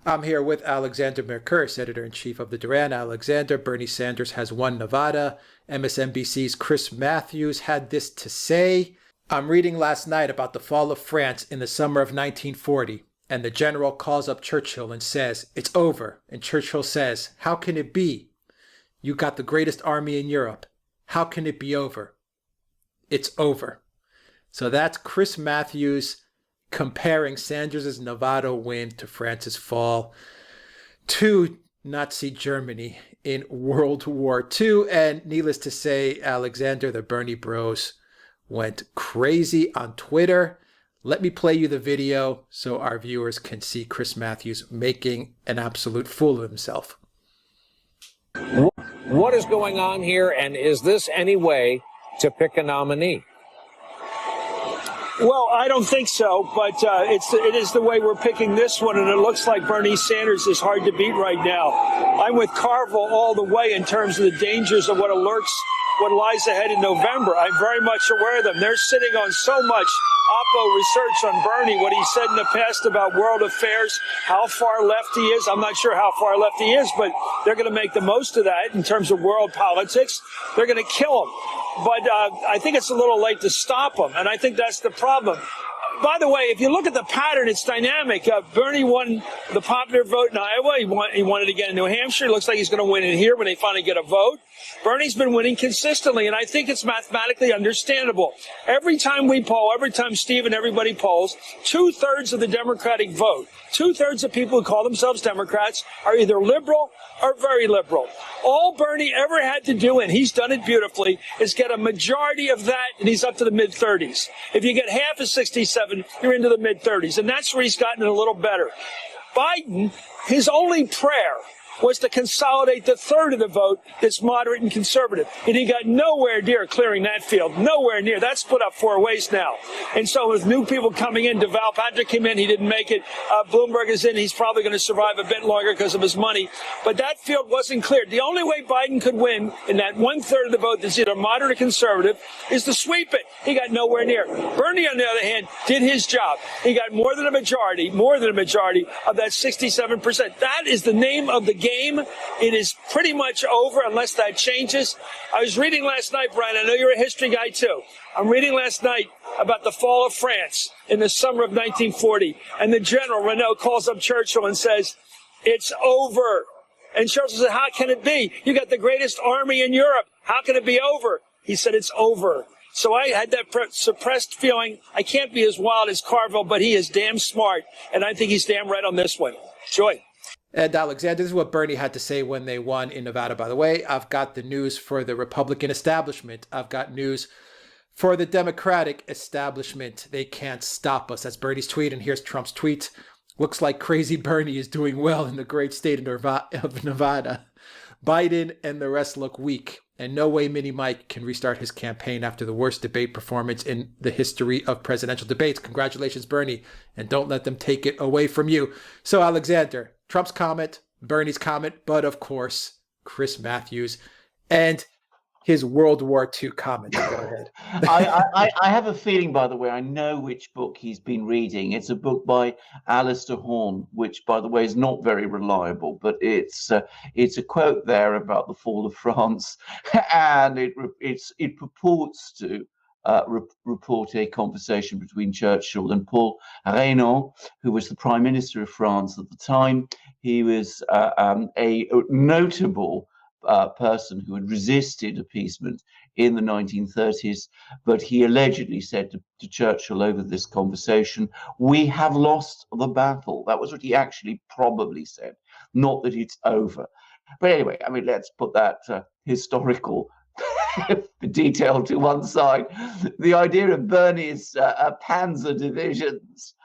I'm here with Alexander Mercouris, editor-in-chief of the Duran. Alexander, Bernie Sanders has won Nevada. MSNBC's Chris Matthews had this to say. I'm reading last night about the fall of France in the summer of 1940, and the general calls up Churchill and says, "It's over." And Churchill says, "How can it be? You got the greatest army in Europe. How can it be over?" It's over. So that's Chris Matthews comparing Sanders' Nevada win to France's fall to Nazi Germany in World War II. And needless to say, Alexander, the Bernie bros went crazy on Twitter. Let me play you the video so our viewers can see Chris Matthews making an absolute fool of himself. What is going on here, and is this any way to pick a nominee? Well, I don't think so, but it is the way we're picking this one, and it looks like Bernie Sanders is hard to beat right now. I'm with Carville all the way in terms of the dangers of what lies ahead in November. I'm very much aware of them. They're sitting on so much Oppo research on Bernie, what he said in the past about world affairs, how far left he is. I'm not sure how far left he is, but they're going to make the most of that in terms of world politics. They're going to kill him. But I think it's a little late to stop him, and I think that's the problem. By the way, if you look at the pattern, it's dynamic. Bernie won the popular vote in Iowa. He won it again in New Hampshire. It looks like he's going to win it here when they finally get a vote. Bernie's been winning consistently, and I think it's mathematically understandable. Every time we poll, every time Steve and everybody polls, 2/3 of the Democratic vote, 2/3 of people who call themselves Democrats are either liberal or very liberal. All Bernie ever had to do, and he's done it beautifully, is get a majority of that, and he's up to the mid-30s. If you get half of 67, you're into the mid-30s, and that's where he's gotten it a little better. Biden, his only prayer was to consolidate the third of the vote that's moderate and conservative. And he got nowhere near clearing that field. Nowhere near. That's split up 4 ways now. And so with new people coming in, DeVal Patrick came in, he didn't make it. Bloomberg is in. He's probably going to survive a bit longer because of his money. But that field wasn't cleared. The only way Biden could win in that 1/3 of the vote that's either moderate or conservative is to sweep it. He got nowhere near. Bernie, on the other hand, did his job. He got more than a majority of that 67%. That is the name of the game. It is pretty much over unless that changes. I was reading last night, Brian, I know you're a history guy too. I'm reading last night about the fall of France in the summer of 1940. And the general, Renault, calls up Churchill and says, "It's over." And Churchill said, "How can it be? You got the greatest army in Europe. How can it be over?" He said, "It's over." So I had that suppressed feeling. I can't be as wild as Carville, but he is damn smart. And I think he's damn right on this one. Joy. And Alexander, this is what Bernie had to say when they won in Nevada. By the way, I've got the news for the Republican establishment. I've got news for the Democratic establishment. They can't stop us. That's Bernie's tweet, and here's Trump's tweet. Looks like crazy Bernie is doing well in the great state of Nevada. Biden and the rest look weak, and no way Mini Mike can restart his campaign after the worst debate performance in the history of presidential debates. Congratulations, Bernie, and don't let them take it away from you. So, Alexander, Trump's comment, Bernie's comment, but of course, Chris Matthews and his World War II comment. Go ahead. I have a feeling, by the way, I know which book he's been reading. It's a book by Alistair Horn, which, by the way, is not very reliable, but it's a quote there about the fall of France, and it purports to report a conversation between Churchill and Paul Reynaud, who was the Prime Minister of France at the time. He was a notable person who had resisted appeasement in the 1930s, but he allegedly said to Churchill over this conversation, "We have lost the battle." That was what he actually probably said, not that it's over. But anyway, I mean, let's put that historical detail to one side. The idea of Bernie's panzer divisions,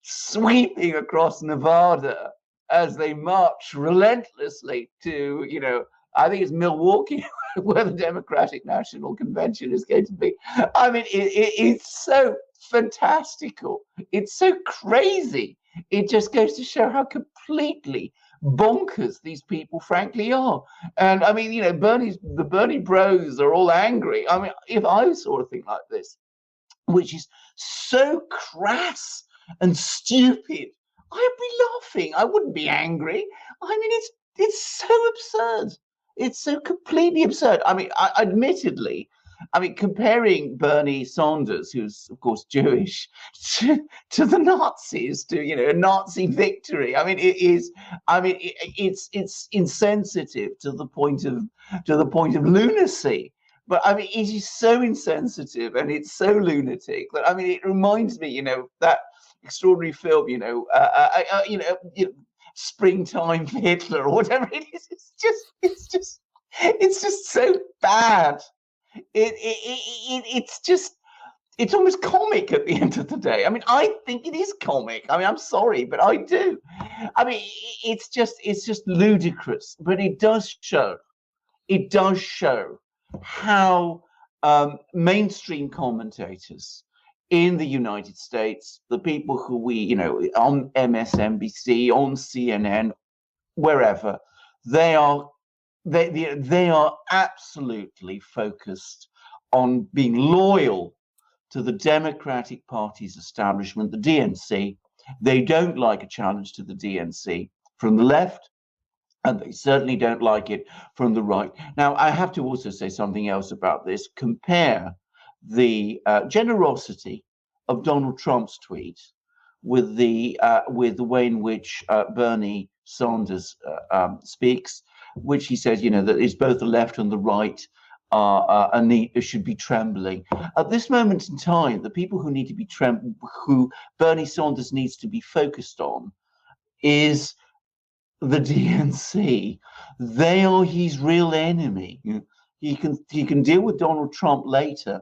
sweeping across Nevada as they march relentlessly to, I think it's Milwaukee, where the Democratic National Convention is going to be. I mean, it's so fantastical. It's so crazy. It just goes to show how completely bonkers these people frankly are. And I mean, the Bernie bros are all angry. I mean, if I saw a thing like this, which is so crass and stupid, I'd be laughing. I wouldn't be angry. I mean, it's so absurd. It's so completely absurd. I mean, admittedly, I mean, comparing Bernie Sanders, who's of course Jewish, to the Nazis, to a Nazi victory. I mean, it is. I mean, it's insensitive to the point of lunacy. But I mean, it is so insensitive and it's so lunatic that I mean, it reminds me, that extraordinary film, Springtime for Hitler or whatever it is. It's just so bad. It's almost comic at the end of the day. I mean, I think it is comic. I mean, I'm sorry, but I do. I mean, it's just ludicrous. But it does show how mainstream commentators in the United States, the people who we, on MSNBC, on CNN, wherever, they are absolutely focused on being loyal to the Democratic Party's establishment, the DNC. They don't like a challenge to the DNC from the left, and they certainly don't like it from the right. Now, I have to also say something else about this. Compare the generosity of Donald Trump's tweet with the way in which Bernie Sanders speaks, which he says, that it's both the left and the right should be trembling. At this moment in time, the people who need to be who Bernie Sanders needs to be focused on is the DNC. They are his real enemy. He can deal with Donald Trump later,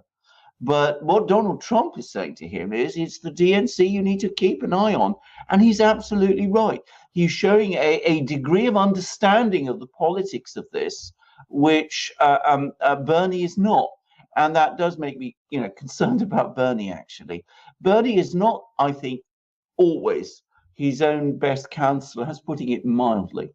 but what Donald Trump is saying to him is, it's the DNC you need to keep an eye on, and he's absolutely right. He's showing a degree of understanding of the politics of this, which Bernie is not, and that does make me, concerned about Bernie. Actually, Bernie is not, I think, always his own best counselor, as putting it mildly.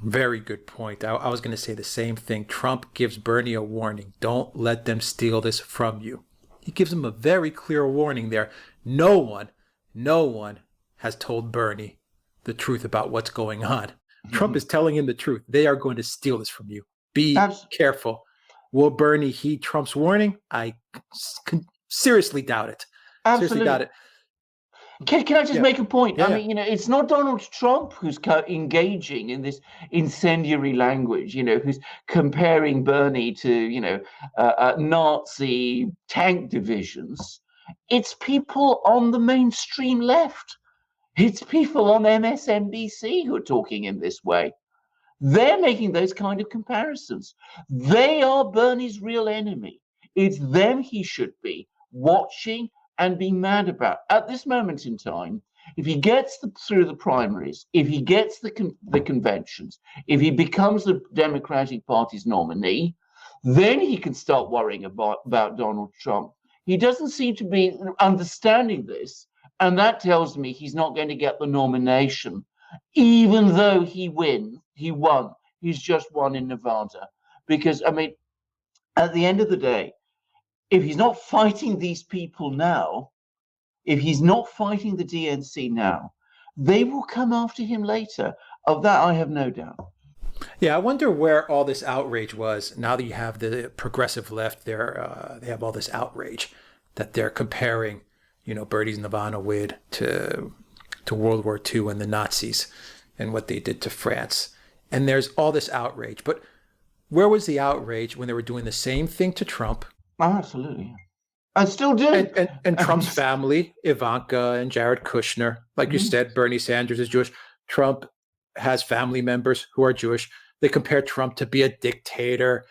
Very good point. I was going to say the same thing. Trump gives Bernie a warning. Don't let them steal this from you. He gives him a very clear warning there. No one has told Bernie the truth about what's going on. Mm-hmm. Trump is telling him the truth. They are going to steal this from you. Be careful. Will Bernie heed Trump's warning? I seriously doubt it. Absolutely. Seriously doubt it. Can I just make a point? Yeah. I mean, it's not Donald Trump who's engaging in this incendiary language, who's comparing Bernie to, Nazi tank divisions. It's people on the mainstream left. It's people on MSNBC who are talking in this way. They're making those kind of comparisons. They are Bernie's real enemy. It's them he should be watching and being mad about. At this moment in time, if he gets through the primaries, if he gets the conventions, if he becomes the Democratic Party's nominee, then he can start worrying about Donald Trump. He doesn't seem to be understanding this, and that tells me he's not going to get the nomination, even though he won. He's just won in Nevada. Because, I mean, at the end of the day, if he's not fighting these people now, if he's not fighting the DNC now, they will come after him later. Of that, I have no doubt. Yeah, I wonder where all this outrage was. Now that you have the progressive left, they have all this outrage that they're comparing, Bernie's Nevada win to World War II and the Nazis and what they did to France. And there's all this outrage. But where was the outrage when they were doing the same thing to Trump? Oh, absolutely. I still do. And Trump's family, Ivanka and Jared Kushner. Like you said, Bernie Sanders is Jewish. Trump has family members who are Jewish. They compare Trump to be a dictator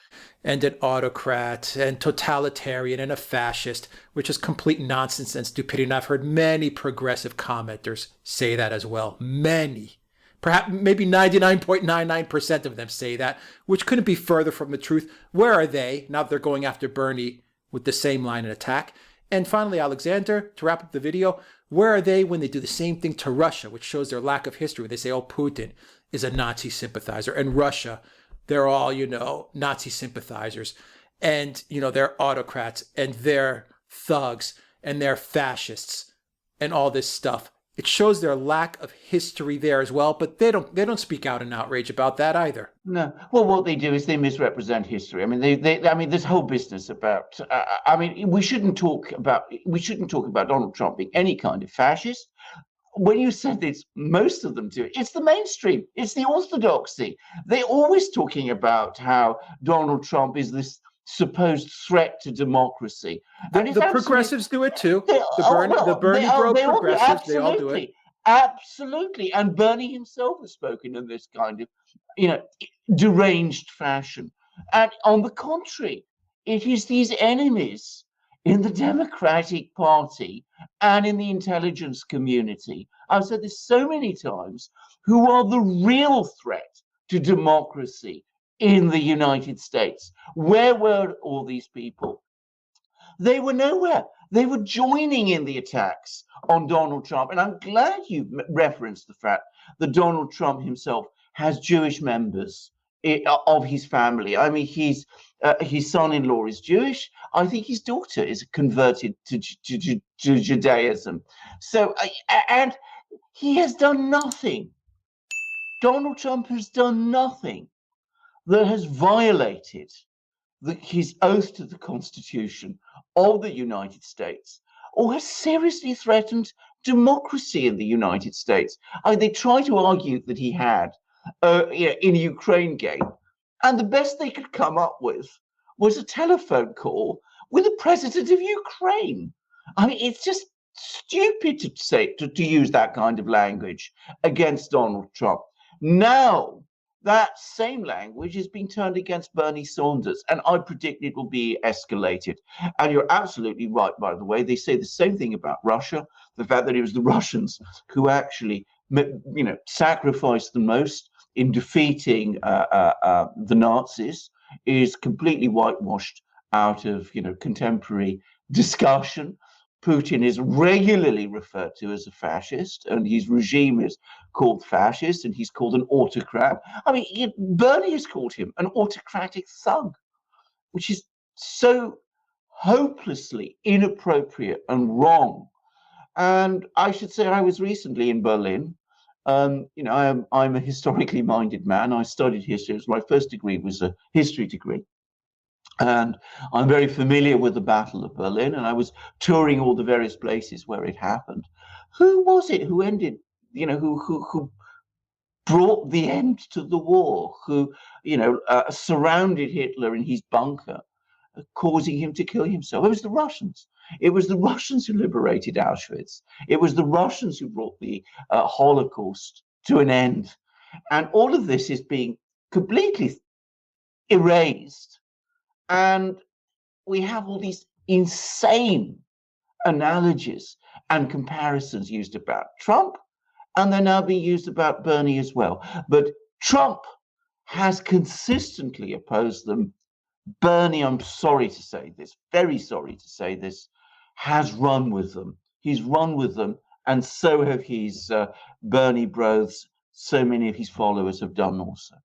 and an autocrat and totalitarian and a fascist, which is complete nonsense and stupidity. And I've heard many progressive commenters say that as well. Many. Perhaps maybe 99.99% of them say that, which couldn't be further from the truth. Where are they now that they're going after Bernie with the same line of attack? And finally, Alexander, to wrap up the video, where are they when they do the same thing to Russia, which shows their lack of history? They say, Putin is a Nazi sympathizer. And Russia, they're all, Nazi sympathizers. And, they're autocrats and they're thugs and they're fascists and all this stuff. it shows their lack of history there as well. But they don't speak out in outrage about that either. No. Well, what they do is they misrepresent history. I mean, I mean, this whole business about. I mean, we shouldn't talk about Donald Trump being any kind of fascist. When you said this, most of them do it. It's the mainstream. It's the orthodoxy. They're always talking about how Donald Trump is this supposed threat to democracy. The progressives do it too. The Bernie bro progressives, they all do it. Absolutely. And Bernie himself has spoken in this kind of, deranged fashion. And on the contrary, it is these enemies in the Democratic Party and in the intelligence community, I've said this so many times, who are the real threat to democracy in the United States. Where were all these people? They were nowhere. They were joining in the attacks on Donald Trump. And I'm glad you referenced the fact that Donald Trump himself has Jewish members of his family. I mean, his son-in-law is Jewish. I think his daughter is converted to Judaism. So, and he has done nothing. Donald Trump has done nothing that has violated his oath to the Constitution of the United States, or has seriously threatened democracy in the United States. I mean, they try to argue that he had in a Ukraine game, and the best they could come up with was a telephone call with the president of Ukraine. I mean, it's just stupid to say to use that kind of language against Donald Trump. Now, that same language is being turned against Bernie Sanders, and I predict it will be escalated. And you're absolutely right, by the way. They say the same thing about Russia, the fact that it was the Russians who actually, sacrificed the most in defeating the Nazis is completely whitewashed out of, contemporary discussion. Putin is regularly referred to as a fascist, and his regime is called fascist, and he's called an autocrat. I mean, Bernie has called him an autocratic thug, which is so hopelessly inappropriate and wrong. And I should say I was recently in Berlin. I'm a historically minded man. I studied history. My first degree was a history degree. And I'm very familiar with the Battle of Berlin, and I was touring all the various places where it happened. Who was it who ended, who brought the end to the war, who, surrounded Hitler in his bunker, causing him to kill himself? It was the Russians. It was the Russians who liberated Auschwitz. It was the Russians who brought the Holocaust to an end. And all of this is being completely erased. And we have all these insane analogies and comparisons used about Trump, and they're now being used about Bernie as well. But Trump has consistently opposed them. Bernie, I'm sorry to say this, very sorry to say this, has run with them. He's run with them, and so have his Bernie bros. So many of his followers have done also.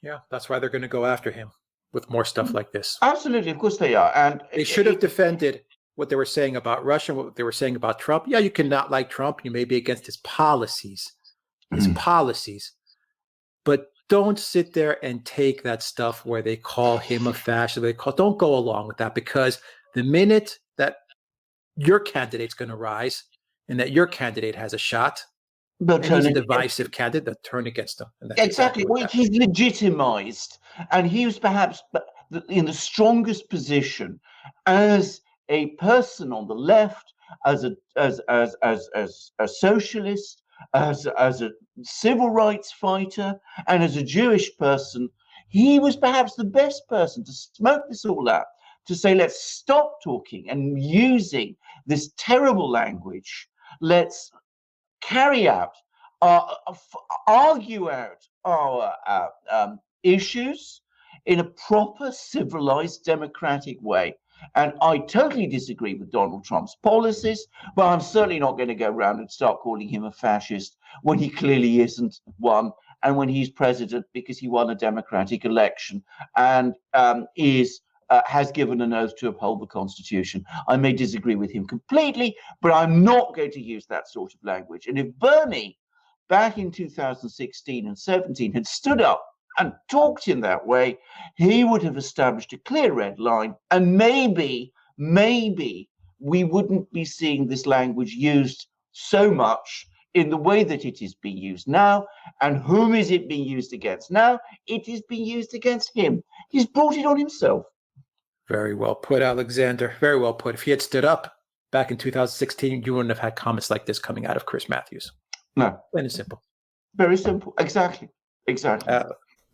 Yeah, that's why they're going to go after him with more stuff like this. Absolutely, of course they are. And they should have defended what they were saying about Russia, what they were saying about Trump. Yeah, you can not like Trump. You may be against his policies, but don't sit there and take that stuff where they call him a fascist. Don't go along with that, because the minute that your candidate's going to rise and that your candidate has a shot, and he's a divisive candidate, that turn against him. Exactly. Well, he's legitimized, and he was perhaps in the strongest position as a person on the left, as a socialist, as a civil rights fighter, and as a Jewish person. He was perhaps the best person to smoke this all out, to say, let's stop talking and using this terrible language. Let's carry out, argue out our issues in a proper, civilized, democratic way. And I totally disagree with Donald Trump's policies, but I'm certainly not going to go around and start calling him a fascist when he clearly isn't one, and when he's president because he won a democratic election and is has given an oath to uphold the Constitution. I may disagree with him completely, but I'm not going to use that sort of language. And if Bernie, back in 2016 and 17, had stood up and talked in that way, he would have established a clear red line, and maybe we wouldn't be seeing this language used so much in the way that it is being used now. And whom is it being used against now? It is being used against him. He's brought it on himself. Very well put, Alexander. Very well put. If he had stood up back in 2016, you wouldn't have had comments like this coming out of Chris Matthews. No. Plain and simple. Very simple. Exactly.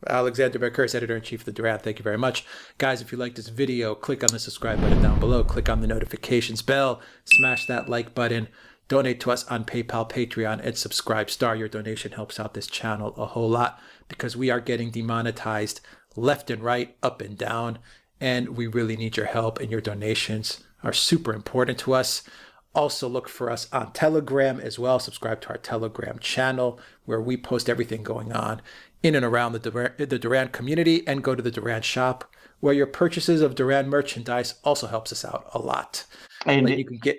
Alexander Mercouris, editor-in-chief of the Duran, thank you very much. Guys, if you like this video, click on the subscribe button down below. Click on the notifications bell. Smash that like button. Donate to us on PayPal, Patreon, and Subscribe Star. Your donation helps out this channel a whole lot because we are getting demonetized left and right, up and down, and we really need your help, and your donations are super important to us. Also look for us on Telegram as well. Subscribe to our Telegram channel where we post everything going on in and around the Duran community, and go to the Duran shop where your purchases of Duran merchandise also helps us out a lot. And you can get...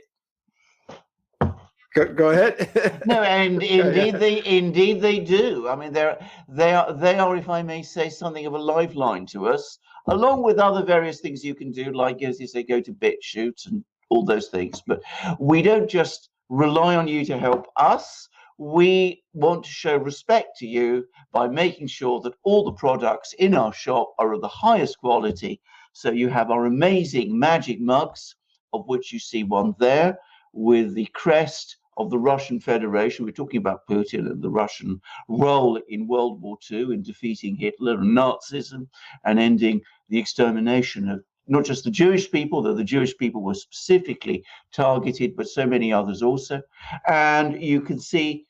Go ahead. No, and indeed they do. I mean, they are, if I may say, something of a lifeline to us, along with other various things you can do, like, as you say, go to BitChute and all those things. But we don't just rely on you to help us. We want to show respect to you by making sure that all the products in our shop are of the highest quality. So you have our amazing magic mugs, of which you see one there, with the crest of the Russian Federation. We're talking about Putin and the Russian role in World War II in defeating Hitler and Nazism and ending the extermination of not just the Jewish people, though the Jewish people were specifically targeted, but so many others also. And you can see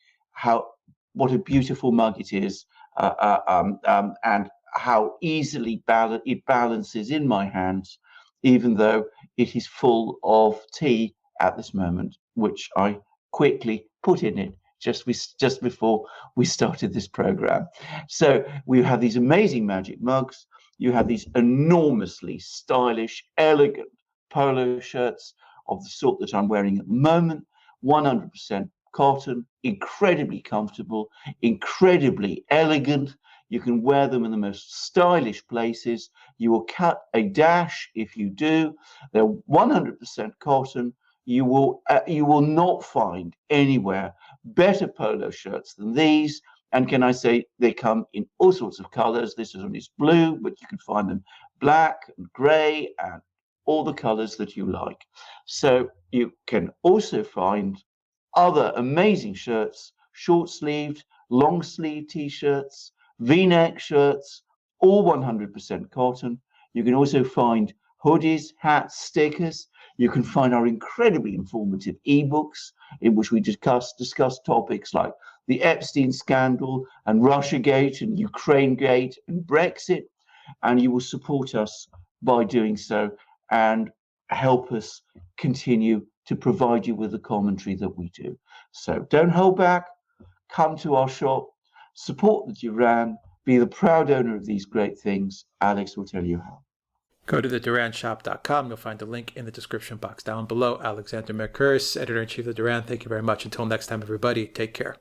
what a beautiful mug it is, and how easily it balances in my hands, even though it is full of tea at this moment, which I quickly put in it just before we started this program. So we have these amazing magic mugs. You have these enormously stylish, elegant polo shirts of the sort that I'm wearing at the moment, 100% cotton, incredibly comfortable, incredibly elegant. You can wear them in the most stylish places. You will cut a dash if you do. They're 100% cotton. You will not find anywhere better polo shirts than these. And can I say, they come in all sorts of colors. This one is blue, but you can find them black and gray and all the colors that you like. So you can also find other amazing shirts, short-sleeved, long-sleeve T-shirts, V-neck shirts, all 100% cotton. You can also find hoodies, hats, stickers. You can find our incredibly informative ebooks in which we discuss topics like the Epstein scandal and Russiagate and Ukrainegate and Brexit. And you will support us by doing so and help us continue to provide you with the commentary that we do. So don't hold back. Come to our shop, support the Duran, be the proud owner of these great things. Alex will tell you how. Go to theduranshop.com. You'll find the link in the description box down below. Alexander Mercouris, editor-in-chief of the Duran. Thank you very much. Until next time, everybody, take care.